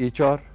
HR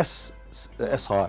SR।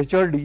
HRD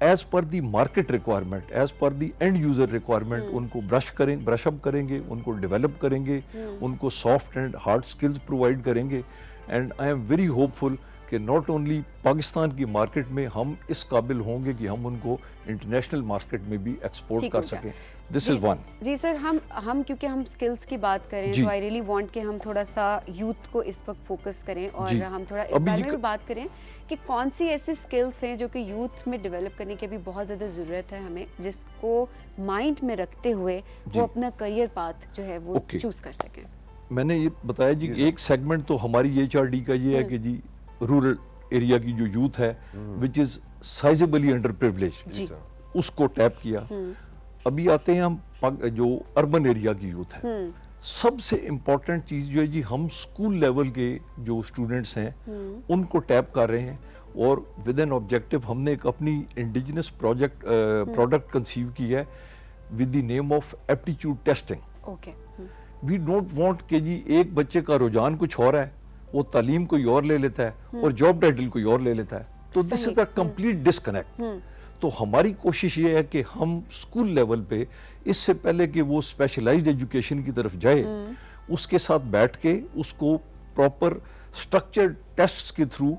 as per the market requirement, as per the end user requirement ان کو brush اپ کریں گے, ان کو ڈیولپ کریں گے, ان کو soft and hard skills provide کریں گے. And I am very hopeful کہ ناٹ اونلی پاکستان کی مارکیٹ میں ہم اس قابل ہوں گے کہ ہم ان کو انٹرنیشنل مارکیٹ میں بھی ایکسپورٹ کر سکیں. دس از ون. جی سر, ہم کیونکہ ہم سکلز کی بات کریں تو آئی ریئلی وانٹ کہ ہم تھوڑا سا یوتھ کو اس وقت فوکس کریں اور ہم تھوڑا اس بارے میں بھی بات کریں کہ کون سی ایسی سکلز ہیں جو کہ یوتھ میں ڈیولپ کرنے کی ابھی بہت زیادہ ضرورت ہے ہمیں, جس کو مائنڈ میں رکھتے ہوئے وہ اپنا کریئر پاتھ جو ہے وہ چوز کر سکیں. میں نے یہ بتایا جی ایک سیگمنٹ تو ہماری HRD کا یہ ہے کہ جی رورل ایریا کی جو یوتھ ہے وچ از سائزبلی انڈر پریولیج, اس کو ٹیپ کیا. ابھی آتے ہیں ہم جو اربن ایریا کی یوتھ ہے. سب سے امپورٹنٹ چیز جو ہے جی ہم اسکول لیول کے جو اسٹوڈنٹس ہیں ان کو ٹیپ کر رہے ہیں اور ود این آبجیکٹو ہم نے ایک اپنی انڈیجنس پروڈکٹ کنسیو کی ہے with the name of aptitude testing. We don't want کہ جی ایک بچے کا رجحان کچھ اور ہے, وہ تعلیم کوئی اور لے لیتا ہے اور جاب ٹائٹل کوئی اور لے لیتا ہے, تو دس از اے کمپلیٹ ڈسکنیکٹ. تو ہماری کوشش یہ ہے کہ ہم اسکول لیول پہ اس سے پہلے کہ وہ اسپیشلائزڈ ایجوکیشن کی طرف جائے اس کے ساتھ بیٹھ کے اس کو پراپر اسٹرکچرڈ ٹیسٹس کے تھرو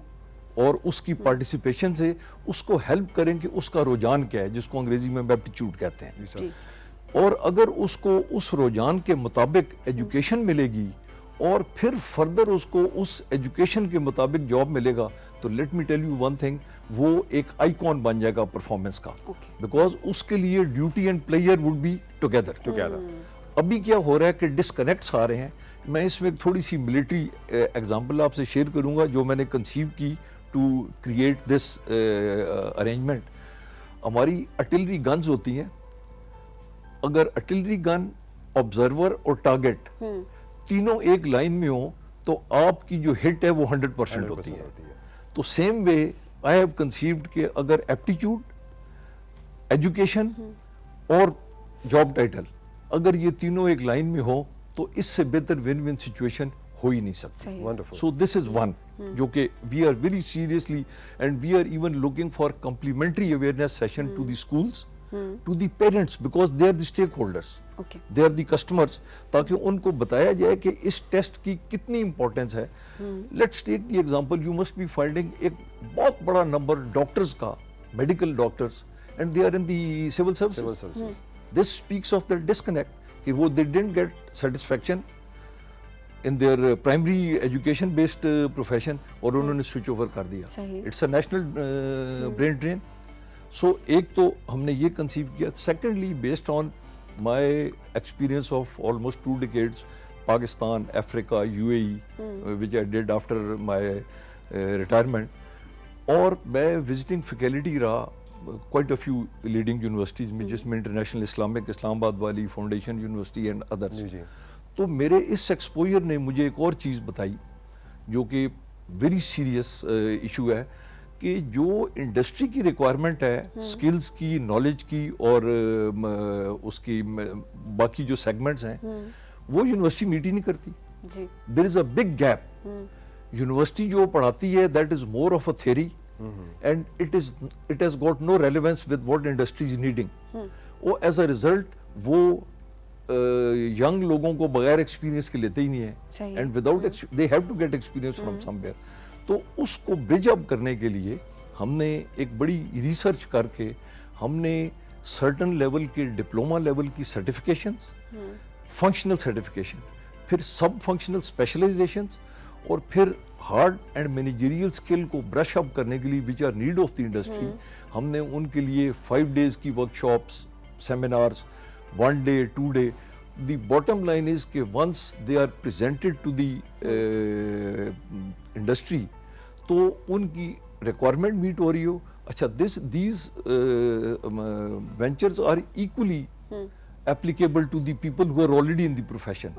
اور اس کی پارٹیسپیشن سے اس کو ہیلپ کریں کہ اس کا رجحان کیا ہے, جس کو انگریزی میں ایپٹیچیوڈ کہتے ہیں. اور اگر اس کو اس رجحان کے مطابق ایجوکیشن ملے گی اور پھر فردر اس کو اس ایجوکیشن کے مطابق جاب ملے گا تو let me tell you one thing, وہ ایک آئیکن بن جائے گا پرفارمنس کا, بیکاز اس کے لیے duty and player would be together. ابھی کیا ہو رہا ہے کہ ڈسکنیکٹس آ رہے ہیں. میں اس میں ایک تھوڑی سی ملٹری ایگزامپل آپ سے شیئر کروں گا جو میں نے کنسیو کی ٹو کریٹ دس ارینجمنٹ. ہماری آرٹلری گنز ہوتی ہیں, اگر آرٹلری گن, آبزرور اور ٹارگٹ تینوں ایک لائن میں ہو تو آپ کی جو ہٹ ہے وہ 100% ہوتی ہے. تو same way I have conceived کہ اگر ایپٹیچیوڈ, ایجوکیشن اور جاب ٹائٹل اگر یہ تینوں ایک لائن میں ہو تو اس سے بہتر ون ون سچویشن ہو ہی نہیں سکتی. سو دس از ون جو کہ we are very seriously and we are even looking for complementary awareness session to the schools, to the parents, because they are the stakeholders, they are the customers, تاکہ ان کو بتایا جائے کہ اس test کی کتنی importance ہے. Let's take the example, you must be finding ایک بہت بڑا نمبر ڈاکٹرز کا, medical doctors, and they are in the civil services. This speaks of the disconnect کہ وہ they didn't get satisfaction in their primary education based profession اور انہوں نے switch over کر دیا. It's a national brain drain. سو ایک تو ہم نے یہ کنسیو کیا. Secondly based on my experience of almost 2 decades Pakistan, Africa, UAE which I did after my retirement, اور میں وزٹنگ فیکلٹی رہا quite a few leading universities میں, جس میں انٹرنیشنل اسلامک, اسلام آباد والی فاؤنڈیشن یونیورسٹی اینڈ ادرس. تو میرے اس ایکسپوجر نے مجھے ایک اور چیز بتائی جو کہ ویری سیریس ایشو ہے کہ جو انڈسٹری کی ریکوائرمنٹ ہے سکلز کی, نالج کی اور اس کی باقی جو سیگمنٹس ہیں وہ یونیورسٹی میٹ ہی نہیں کرتی. There is a big gap. University جو پڑھاتی ہے that is more of a theory and it has got no relevance with what industry is needing. اور ایز اے ریزلٹ وہ ینگ لوگوں کو بغیر ایکسپیرینس کے لیتے ہی نہیں ہیں, and without they have to get experience from somewhere. تو اس کو برج اپ کرنے کے لیے ہم نے ایک بڑی ریسرچ کر کے ہم نے سرٹن لیول کے ڈپلوما لیول کی سرٹیفکیشنز, فنکشنل سرٹیفکیشن, پھر سب فنکشنل اسپیشلائزیشنز, اور پھر ہارڈ اینڈ مینیجریل اسکل کو برش اپ کرنے کے لیے which are need of the industry. ہم نے ان کے لیے 5 days کی workshops, seminars, 1 day, 2 day. The bottom line is کہ once they are presented to the industry تو ان کی ریکوائرمنٹ میٹ ہو رہی ہو. اچھا these ventures are equally applicable to the people who are already in the profession.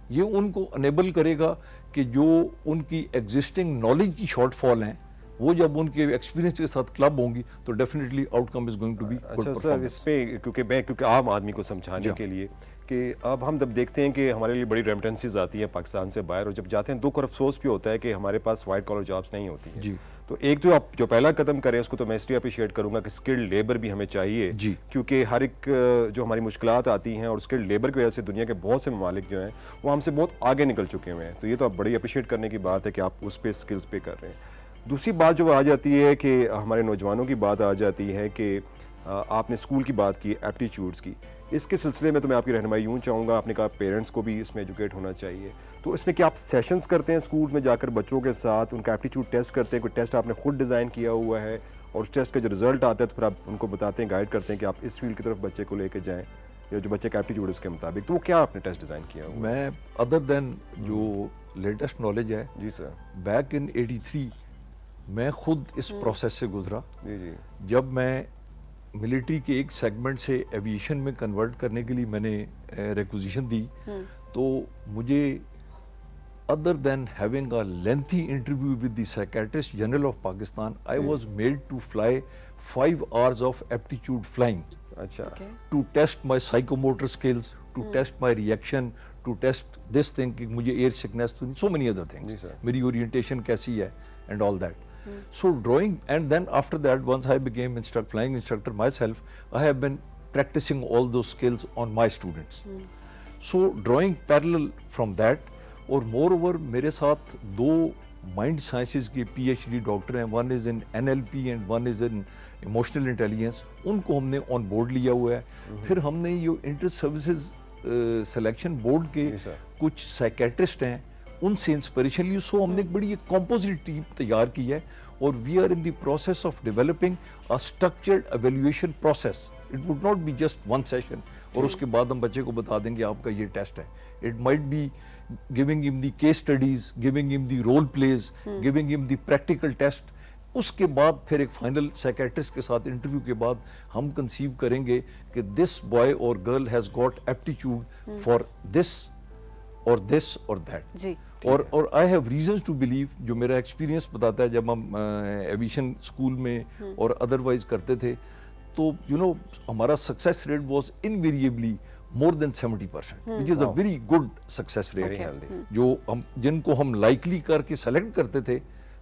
یہ ان کو enable کرے گا کہ جو ان کی existing knowledge کی short fall ہیں وہ جب ان کے ایکسپیرینس کے ساتھ کلب ہوں گی تو definitely outcome is going to be good performance. Sir اس پہ کیونکہ عام آدمی کو سمجھانے کے لیے کہ اب ہم جب دیکھتے ہیں کہ ہمارے لیے بڑی ریمیٹنسز آتی ہیں پاکستان سے باہر, اور جب جاتے ہیں دکھ اور افسوس بھی ہوتا ہے کہ ہمارے پاس وائٹ کالر جابس نہیں ہوتی ہیں. تو ایک جو آپ جو پہلا قدم کریں اس کو تو میں اس لیے اپریشیٹ کروں گا کہ اسکلڈ لیبر بھی ہمیں چاہیے جی. کیونکہ ہر ایک جو ہماری مشکلات آتی ہیں اور اسکلڈ لیبر کی وجہ سے دنیا کے بہت سے ممالک جو ہیں وہ ہم سے بہت آگے نکل چکے ہوئے ہیں. تو یہ تو آپ بڑی اپریشیٹ کرنے کی بات ہے کہ آپ اس پہ اسکلز پہ کر رہے ہیں. دوسری بات جو آ جاتی ہے کہ ہمارے نوجوانوں کی بات آ جاتی ہے کہ آپ نے اسکول کی بات کی, ایپٹیچیوڈس کی, اس کے سلسلے میں تو میں آپ کی رہنمائی یوں چاہوں گا, آپ نے کہا پیرنٹس کو بھی اس میں ایجوکیٹ ہونا چاہیے, تو اس میں کیا آپ سیشنز کرتے ہیں اسکول میں جا کر بچوں کے ساتھ, ان کا ایپٹیچیوڈ ٹیسٹ کرتے ہیں, کوئی ٹیسٹ آپ نے خود ڈیزائن کیا ہوا ہے اور اس ٹیسٹ کا جو رزلٹ آتا ہے تو پھر آپ ان کو بتاتے ہیں, گائیڈ کرتے ہیں کہ آپ اس فیلڈ کی طرف بچے کو لے کے جائیں یا جو بچے کا ایپٹیچیوڈ اس کے مطابق, تو وہ کیا آپ نے ٹیسٹ ڈیزائن کیا ہوا؟ میں ادر دین جو لیٹسٹ نالج ہے, جی سر, بیک ان 83 میں خود اس پروسیس سے گزرا. جی جی, جب میں ملٹری کے ایک سیگمنٹ سے ایویشن میں کنورٹ کرنے کے لیے میں نے ریکوزیشن دی, تو مجھے other than having a lengthy interview with the psychiatrist general of Pakistan, I was made to fly 5 hours of aptitude flying اچھا, to test my psychomotor skills, to test my reaction, to test this thing کہ مجھے air sickness تو نہیں, so many other things, میری orientation کیسی ہے and all that. So drawing, and then after that, once I became flying instructor myself, I have been practicing all those skills on my students. So drawing parallel from that, اور moreover میرے ساتھ 2 mind sciences کے PhD doctor ہیں, one is in NLP and one is in emotional intelligence, ان کو ہم نے on board لیا ہوا ہے. پھر ہم نے یہ انٹر سروسز سلیکشن بورڈ کے کچھ سائیکیٹرسٹ ہیں, ان سے انسپریشن لی, سو ہم نے ایک بڑی ایک کمپوزٹ ٹیم تیار کی ہے, اور we are in the process of developing a structured evaluation process. It would not be just one session اور اس کے بعد ہم بچے کو بتا دیں گے آپ کا یہ ٹیسٹ ہے. اٹ مائٹ بی گیونگ ہم دی کیس اسٹڈیز, گیونگ ہم دی رول پلیز, گیونگ ہم دی پریکٹیکل ٹیسٹ. اس کے بعد پھر ایک فائنل سائیکیٹرسٹ کے ساتھ انٹرویو کے بعد ہم کنسیو کریں گے کہ دس بوائے اور girl has got aptitude for this اور دس اور دیٹ. جی, اور I have reasons to believe, جو میرا ایکسپیرینس بتاتا ہے جب ہم ایویشن اسکول میں اور ادروائز کرتے تھے, تو یو نو ہمارا success rate was invariably more than 70%, which is a very good success rate. جو ہم جن کو ہم لائکلی کر کے سلیکٹ کرتے تھے,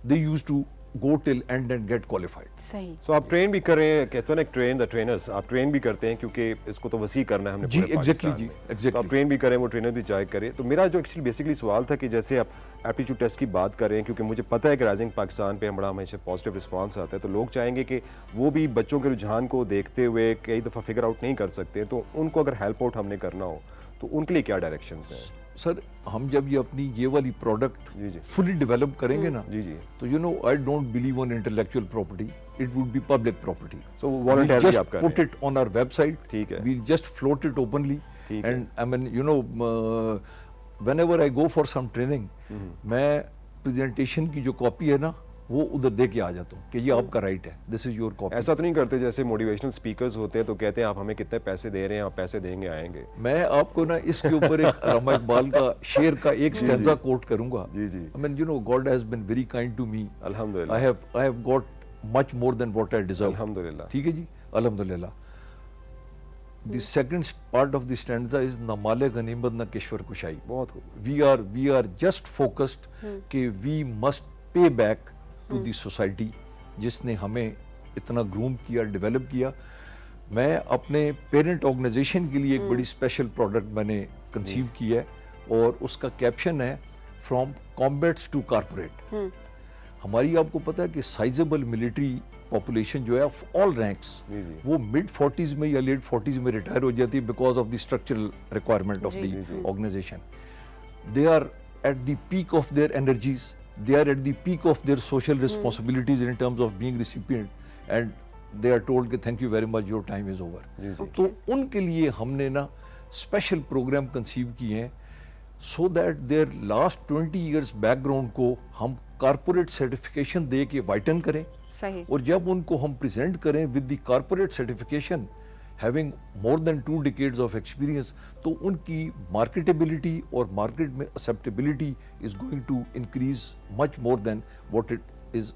they used to go till end and get qualified. صحیح. سو آپ ٹرین بھی کر رہے ہیں, کہتے ہیں نا ٹرین دا ٹرینرز, آپ ٹرین بھی کرتے ہیں کیونکہ اس کو تو وسیع کرنا ہے ہم نے جی پورے ایگزیکٹلی, پاکستان جی میں. ایگزیکٹلی. تو آپ ٹرین بھی کریں, وہ ٹرینر بھی جائے کریں. تو میرا جو ایکچولی بیسکلی سوال تھا کہ جیسے آپ ایپٹیچیوڈ ٹیسٹ کی بات کریں, کیونکہ مجھے پتہ ہے کہ رائزنگ پاکستان پہ بڑا ہمیشہ پازیٹیو رسپانس آتا ہے, تو لوگ چاہیں گے کہ وہ بھی بچوں کے رجحان کو دیکھتے ہوئے کئی دفعہ فگر آؤٹ نہیں کر سکتے, تو ان کو اگر ہیلپ آؤٹ ہم نے کرنا ہو تو ان کے لیے کیا ڈائریکشنز ہیں؟ سر ہم جب یہ اپنی یہ والی پروڈکٹ جی جی, فلی ڈیولپ کریں گے نا, جی جی, تو you know I don't believe on intellectual property, it would be public property. So voluntarily آپ کر رہے ہیں. Put it on our website. ٹھیک ہے. We'll just float it openly. ٹھیک ہے. And I mean, you know, whenever I go for some training, میں presentation کی جو کاپی ہے نا وہ ادھر دے کے آ جاتا ہوں کہ یہ آپ کا رائٹ ہے, دس از یور کاپی. ایسا تو نہیں کرتے جیسے موٹیویشنل اسپیکرز ہوتے ہیں تو کہتے ہیں آپ ہمیں کتنے پیسے دے رہے ہیں, آپ پیسے دیں گے آئیں گے. میں آپ کو نا اس کے اوپر ایک علامہ اقبال کا شعر کا ایک سٹینزا کوٹ کروں گا. جی جی, I mean, you know, God has been very kind to me. الحمدللہ. I have got much more than what I deserve. الحمدللہ. ٹھیک ہے جی, الحمدللہ. The second part of the stanza is نہ مال غنیمت نہ کشور کشائی. بہت خوب. We are just focused کہ we must pay back to the society جس نے ہمیں اتنا گروم کیا, ڈیولپ کیا. میں اپنے پیرنٹ آرگنائزیشن کے لیے ایک بڑی اسپیشل پروڈکٹ میں نے کنسیو کی ہے, اور اس کا کیپشن ہے فرام کامبیٹس ٹو کارپوریٹ. ہماری آپ کو پتہ ہے کہ سائزیبل ملٹری پاپولیشن جو ہے آف آل رینکس وہ mid 40s میں یا late 40s میں ریٹائر ہو جاتی ہے because of the structural requirement of the organization. They are at the peak of their energies, they are at the peak of their social responsibilities in terms of being recipient, and they are told کہ thank you very much, your time is over. تو ان کے لیے ہم نے نا special program conceive کیے ہیں so that their last 20 years back ground کو ہم کارپوریٹ سرٹیفکیشن دے کے وائٹن کریں, اور جب ان کو ہم پریزنٹ کریں with the corporate certification having more than 2 decades of experience, تو ان کی marketability اور market میں acceptability is going to increase much more than what it is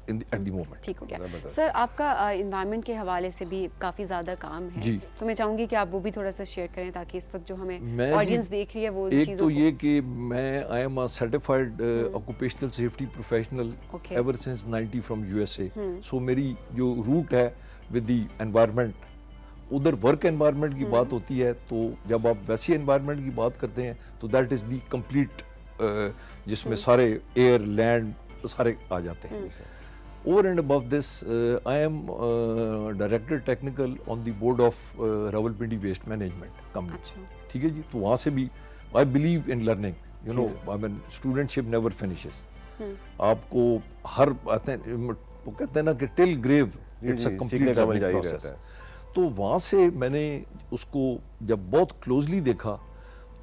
at the moment. ٹھیک ہو گیا سر. آپ کا انوائرمنٹ کے حوالے سے بھی کافی زیادہ کام ہے, جی تو میں چاہوں گی کہ آپ وہ بھی تھوڑا سا شیئر کریں تاکہ اس وقت جو ہمیں میں آڈینس دیکھ رہی ہے وہ ایک چیزوں تو کو. یہ کہ میں آئی am a certified occupational safety professional ever since 90 from USA. سو میری جو روٹ ہے ود دی انوائرمنٹ, ادھر ورک انوائرمنٹ کی بات ہوتی ہے, تو جب آپ ویسی انوائرمنٹ کی بات کرتے ہیں تو دیٹ از دی کمپلیٹ, جس میں سارے ایئر لینڈ سارے آ جاتے ہیں. Over and above this I am director technical on the board of Rawalpindi waste management company. ٹھیک ہے جی, تو وہاں سے بھی I believe in learning, you know I mean studentship never finishes. آپ کو ہر وہ کہتے ہیں نا کہ till grave it's a complete learning process. تو وہاں سے میں نے اس کو جب بہت کلوزلی دیکھا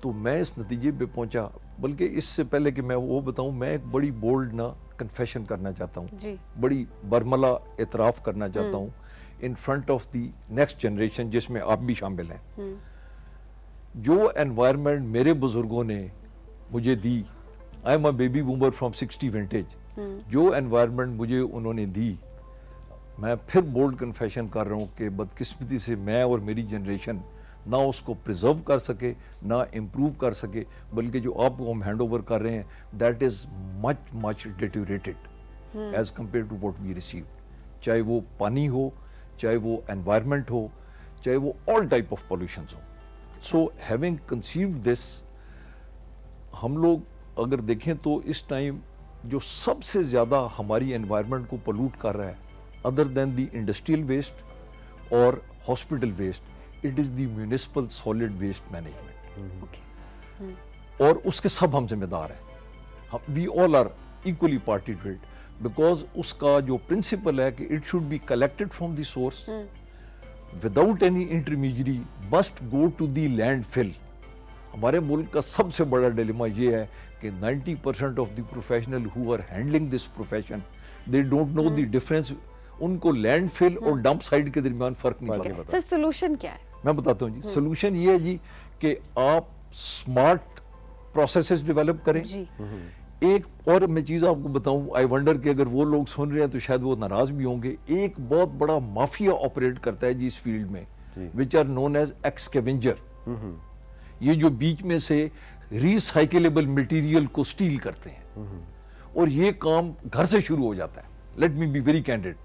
تو میں اس نتیجے پہ پہنچا. بلکہ اس سے پہلے کہ میں وہ بتاؤں, میں ایک بڑی بولڈ نا کنفیشن کرنا چاہتا ہوں, بڑی برملا اعتراف کرنا چاہتا ہوں in front of the next generation, جس میں آپ بھی شامل ہیں. جو انوائرمنٹ میرے بزرگوں نے مجھے دی, I am a baby boomer from 60 vintage, جو انوائرمنٹ مجھے انہوں نے دی, میں پھر بولڈ کنفیشن کر رہا ہوں کہ بدقسمتی سے میں اور میری جنریشن نہ اس کو پریزرو کر سکے, نہ امپروو کر سکے, بلکہ جو آپ کو ہم ہینڈ اوور کر رہے ہیں that is much deteriorated as compare to what we receive. چاہے وہ پانی ہو, چاہے وہ انوائرمنٹ ہو, چاہے وہ آل ٹائپ آف پولوشنز ہو. سو ہیونگ کنسیوڈ دس, ہم لوگ اگر دیکھیں تو اس ٹائم جو سب سے زیادہ ہماری انوائرمنٹ کو پولوٹ کر رہا ہے other than the industrial waste or hospital waste, it is the municipal solid waste management. اور اس کے سب ہم ذمہ دار ہیں. We all are equally party to it because اس کا جو principle ہے کہ it should be collected from the source without any intermediary, must go to the landfill. ہمارے ملک کا سب سے بڑا ڈیلیما یہ ہے کہ 90% of the professional who are handling this profession, they don't know the difference. ان کو لینڈ فل اور ڈمپ سائٹ کے درمیان فرق نہیں پتا. سر سولوشن کیا ہے؟ میں بتاتا ہوں جی. سولوشن یہ ہے جی کہ آپ اسمارٹ پروسیسز ڈیولپ کریں. ایک اور میں چیز آپ کو بتاؤں, آئی ونڈر کہ اگر وہ لوگ سن رہے ہیں تو شاید وہ ناراض بھی ہوں گے, ایک بہت بڑا مافیا آپریٹ کرتا ہے جی اس فیلڈ میں, وچ آر نون ایز ایکسکیونجر. یہ جو بیچ میں سے ریسائکلیبل مٹیریل کو سٹیل کرتے ہیں, اور یہ کام گھر سے شروع ہو جاتا ہے. Let me be very candid,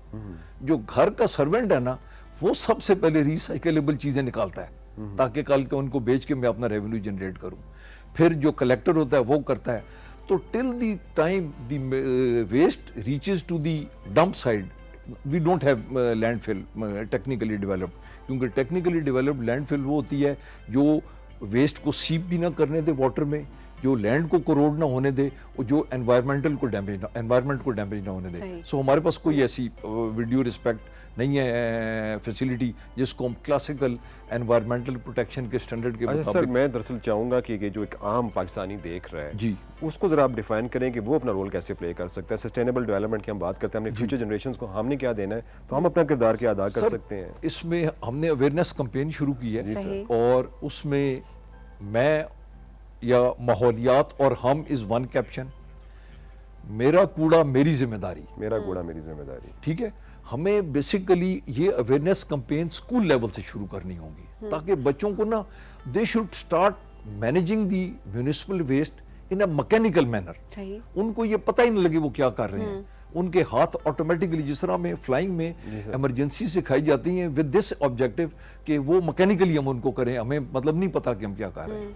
جو گھر کا سرونٹ ہے نا وہ سب سے پہلے ریسائکلیبل چیزیں نکالتا ہے تاکہ کل کے ان کو بیچ کے میں اپنا ریونیو جنریٹ کروں. پھر جو کلیکٹر ہوتا ہے وہ کرتا ہے. تو till the time the waste reaches to the dump side, we don't have landfill technically developed, کیونکہ ٹیکنیکلی ڈیولپڈ لینڈ فل وہ ہوتی ہے جو ویسٹ کو سیپ بھی نہ کرنے دے واٹر میں, جو لینڈ کو کروڈ نہ ہونے دے, اور جو انوائرمنٹ کو ڈیمیج نہ ہونے دے. سو ہمارے پاس کوئی ایسی ویڈیو رسپیکٹ نہیں ہے فیسیلٹی جس کو ہم کلاسیکل انوائرمنٹل پروٹیکشن کے سٹینڈرڈ کے مطابق. سر میں دراصل چاہوں گا کہ جو ایک عام پاکستانی دیکھ رہا ہے جی, اس کو ذرا آپ ڈیفائن کریں کہ وہ اپنا رول کیسے پلے کر سکتا ہے. سسٹینیبل ڈیولپمنٹ کی ہم بات کرتے ہیں, ہم نے فیوچر جنریشنز کو ہم نے کیا دینا ہے, تو ہم اپنا کردار کیا ادا کر سکتے ہیں. اس میں ہم نے اویئرنیس کمپین شروع کی ہے, اور اس میں میں یا ماحولیات اور ہم از ون کیپشن, میرا کوڑا میری ذمہ داری, میرا کوڑا میری ذمہ داری. ٹھیک ہے, ہمیں بیسیکلی یہ اویئرنیس کمپین سکول لیول سے شروع کرنی ہوگی تاکہ بچوں کو نا they should start managing the municipal waste in a mechanical manner. ان کو یہ پتہ ہی نہیں لگے وہ کیا کر رہے ہیں, ان کے ہاتھ آٹومیٹکلی, جس طرح میں فلائنگ میں ایمرجنسی سکھائی جاتی ہیں ود دس آبجیکٹو کہ وہ میکینیکلی ہم ان کو کریں, ہمیں مطلب نہیں پتا کہ ہم کیا کر رہے ہیں.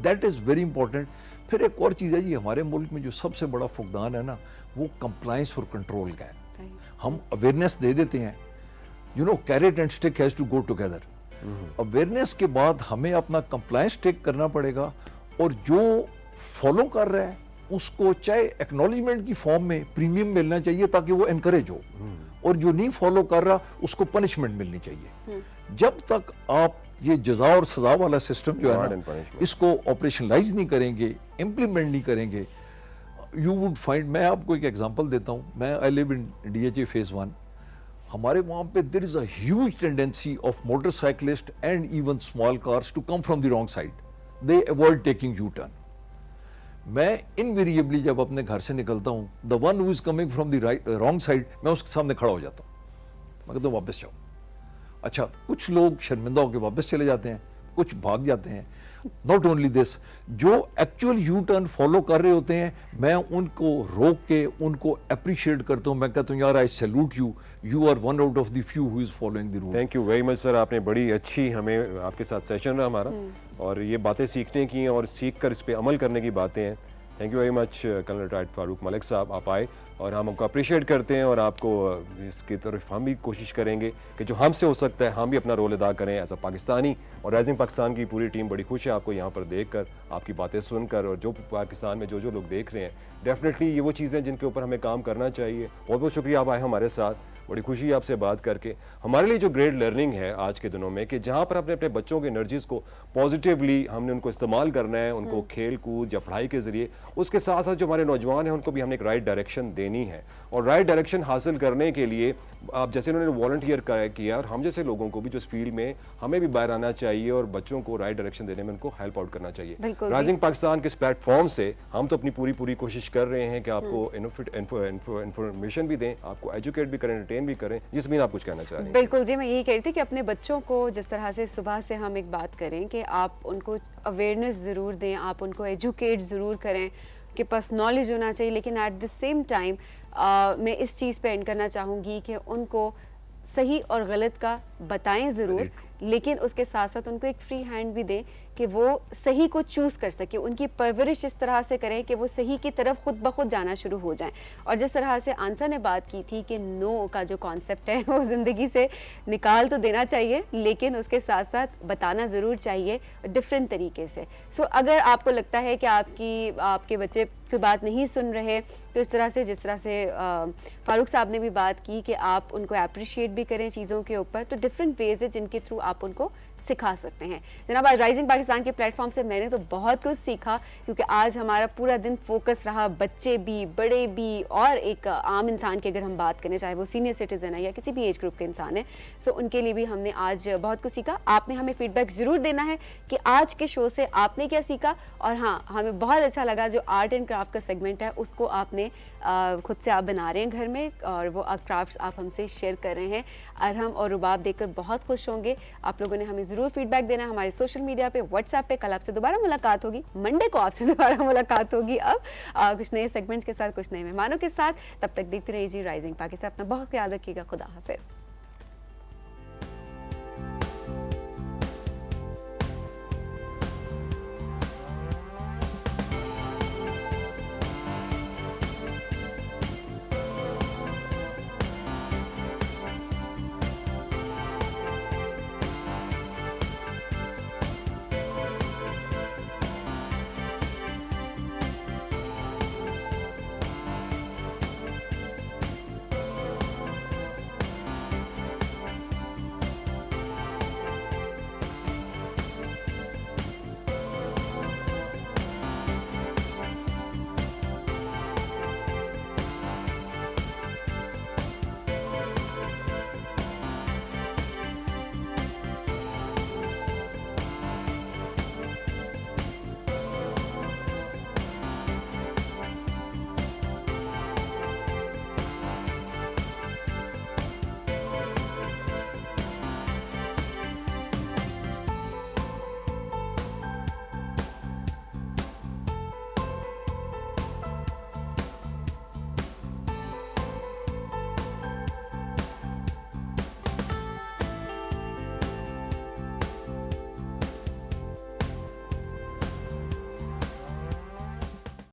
That is very important. پھر ایک اور چیز ہے جی, ہمارے ملک میں جو سب سے بڑا فقدان ہے نا وہ کمپلائنس اور کنٹرول کا ہے. ہم اویئرنیس دے دیتے ہیں, you know carrot and stick has to go together. Awareness کے بعد ہمیں اپنا کمپلائنس ٹیک کرنا پڑے گا, اور جو فالو کر رہا ہے اس کو چاہے ایکنالجمنٹ کی فارم میں پریمیم ملنا چاہیے تاکہ وہ انکریج ہو, اور جو نہیں فالو کر رہا اس کو پنشمنٹ ملنی چاہیے. جب تک آپ یہ جزا اور سزا والا سسٹم جو ہے نا اس کو آپریشنلائز نہیں کریں گے, امپلیمنٹ نہیں کریں گے, یو وڈ فائنڈ. میں آپ کو ایک ایگزامپل دیتا ہوں. میں آئی لیو ان DHA فیز 1. ہمارے وہاں پہ there is a huge tendency of motorcyclist and even small cars to come from the wrong side. They avoid taking U turn. میں انویریبلی جب اپنے گھر سے نکلتا ہوں the one who is coming from the wrong side میں اس کے سامنے کھڑا ہو جاتا ہوں, میں کہتا ہوں واپس جاؤ. اچھا کچھ لوگ شرمندہ ہو کے واپس چلے جاتے ہیں, کچھ بھاگ جاتے ہیں. ناٹ اونلی دس, جو ایکچوئل یو ٹرن فالو کر رہے ہوتے ہیں میں ان کو روک کے ان کو اپریشیٹ کرتا ہوں. میں کہتا ہوں یار I salute you, you are one out of the few who is following the rule. Thank you very much sir, آپ نے بڑی اچھی ہمیں آپ کے ساتھ سیشن رہا ہمارا, اور یہ باتیں سیکھنے کی اور سیکھ کر اس پہ عمل کرنے کی باتیں ہیں. Thank you very much colonel retired Farooq Malik sahab, آپ آئے اور ہم کو اپریشیٹ کرتے ہیں, اور آپ کو اس کی طرف ہم بھی کوشش کریں گے کہ جو ہم سے ہو سکتا ہے ہم بھی اپنا رول ادا کریں ایز اے پاکستانی. اور رائزنگ پاکستان کی پوری ٹیم بڑی خوش ہے آپ کو یہاں پر دیکھ کر, آپ کی باتیں سن کر, اور جو پاکستان میں جو لوگ دیکھ رہے ہیں ڈیفینیٹلی یہ وہ چیزیں جن کے اوپر ہمیں کام کرنا چاہیے. بہت بہت شکریہ آپ آئے ہمارے ساتھ, بڑی خوشی ہے آپ سے بات کر کے. ہمارے لیے جو گریٹ لرننگ ہے آج کے دنوں میں کہ جہاں پر اپنے بچوں کے انرجیز کو پازیٹیولی ہم نے ان کو استعمال کرنا ہے, ان کو کھیل کود یا پڑھائی کے ذریعے, اس کے ساتھ ساتھ جو ہمارے نوجوان ہیں ان کو بھی ہم نے ایک رائٹ ڈائریکشن دینی ہے. اور رائٹ ڈائریکشن حاصل کرنے کے لیے آپ جیسے انہوں نے والنٹیئر کیا, اور ہم جیسے لوگوں کو بھی جو اس فیلڈ میں ہمیں بھی باہر آنا چاہیے اور بچوں کو رائٹ ڈائریکشن دینے میں ان کو ہیلپ آؤٹ کرنا چاہیے. رائزنگ پاکستان کے اس پلیٹ فارم سے ہم تو اپنی پوری کوشش کر رہے ہیں کہ آپ کو انفارمیشن بھی دیں, آپ کو ایجوکیٹ بھی کریں, انٹرٹین بھی کریں. جس میں آپ کچھ کہنا چاہ رہے ہیں. بالکل جی, میں یہی کہہ رہی تھی کہ اپنے بچوں کو جس طرح سے صبح سے ہم ایک بات کریں کہ آپ ان کو اویئرنیس ضرور دیں, آپ ان کو ایجوکیٹ ضرور کریں, کے پاس نالج ہونا چاہیے, لیکن ایٹ دا سیم ٹائم میں اس چیز پہ اینڈ کرنا چاہوں گی کہ ان کو صحیح اور غلط کا بتائیں ضرور, لیکن اس کے ساتھ ساتھ ان کو ایک فری ہینڈ بھی دیں کہ وہ صحیح کو چوز کر سکے. ان کی پرورش اس طرح سے کریں کہ وہ صحیح کی طرف خود بخود جانا شروع ہو جائیں. اور جس طرح سے آنسا نے بات کی تھی کہ نو کا جو کانسیپٹ ہے وہ زندگی سے نکال تو دینا چاہیے, لیکن اس کے ساتھ ساتھ بتانا ضرور چاہیے ڈفرینٹ طریقے سے. سو اگر آپ کو لگتا ہے کہ آپ کے بچے کی بات نہیں سن رہے, تو اس طرح سے جس طرح سے فاروق صاحب نے بھی بات کی کہ آپ ان کو اپریشیٹ بھی کریں چیزوں کے اوپر, تو ڈفرینٹ ویز ہے جن کے تھرو آپ ان کو سکھا سکتے ہیں. جناب آج رائزنگ پاکستان کے پلیٹ فارم سے میں نے تو بہت کچھ سیکھا, کیونکہ آج ہمارا پورا دن فوکس رہا بچے بھی, بڑے بھی, اور ایک عام انسان کی اگر ہم بات کریں, چاہے وہ سینئر سٹیزن ہے یا کسی بھی ایج گروپ کے انسان ہے, سو ان کے لیے بھی ہم نے آج بہت کچھ سیکھا. آپ نے ہمیں فیڈ بیک ضرور دینا ہے کہ آج کے شو سے آپ نے کیا سیکھا. اور ہاں, ہمیں بہت اچھا لگا جو آرٹ اینڈ کرافٹ کا سیگمنٹ ہے اس کو آپ نے خود سے آپ بنا رہے ہیں گھر میں, اور وہ کرافٹس آپ ہم سے شیئر کر رہے ہیں. ارہم اور رباب دیکھ کر بہت خوش ہوں گے. آپ لوگوں نے ہمیں ضرور فیڈ بیک دینا ہے ہمارے سوشل میڈیا پہ, واٹس ایپ پہ. کل آپ سے دوبارہ ملاقات ہوگی, منڈے کو آپ سے دوبارہ ملاقات ہوگی اب کچھ نئے سیگمنٹس کے ساتھ, کچھ نئے مہمانوں کے ساتھ. تب تک دیکھتے رہیے جی رائزنگ پاکستان. اپنا بہت خیال رکھیے گا. خدا حافظ.